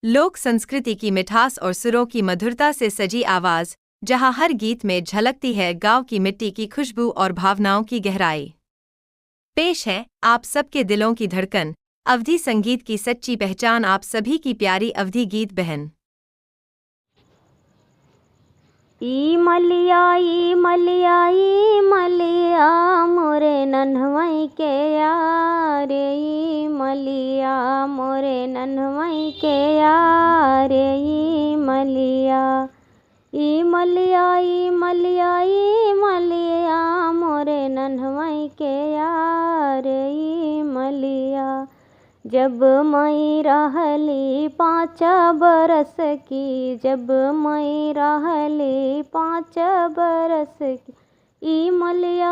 लोक संस्कृति की मिठास और सुरों की मधुरता से सजी आवाज, जहां हर गीत में झलकती है गांव की मिट्टी की खुशबू और भावनाओं की गहराई। पेश है आप सबके दिलों की धड़कन, अवधी संगीत की सच्ची पहचान, आप सभी की प्यारी अवधी गीत बहन। ई मलिया मोरे नन्हवई के यार, ई मलिया मोरे नन्हवई के यार, ई मलिया मोरे नन्हवई के यार, ई मलिया। जब मई रहली 5 बरस की, जब मई रहली 5 बरस की, ई मलिया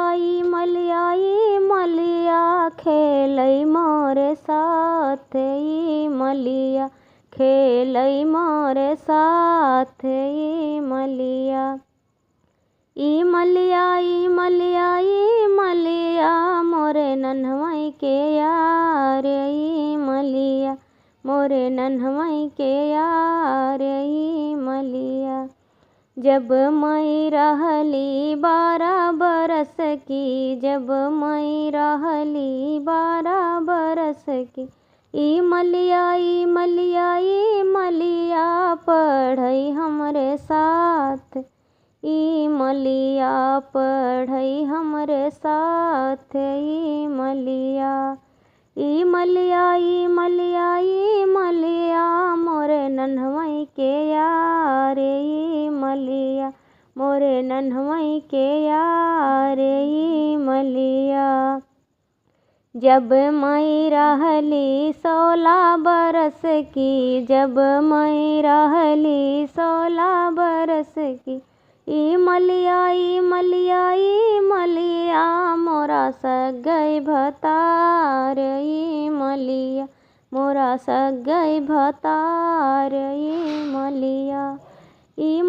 खेलई मोरे साथ, ई मलिया खेलई मोरे साथ, ई मलिया। ई मलिया मोरे नन्हवई के यार, ई मलिया मोरे नन्हवई के यार, ई मलिया। जब मई रहली 12 बरस की, जब मई रहली 12 बरस की, ई मलिया पढ़ई हमरे साथ, ई मलिया पढ़ई हमरे साथ, ई मलिया। ई मलिया मोरे नन्हवई के यार, ई मलिया मोरे नन्हवई के यार, ई मलिया। जब मई रहली 16 बरस की, जब मई रहली 16 बरस की, ई मलिया मोरा सगई भतार, ई मलिया मोरा सगई भतार, ई मलिया। ई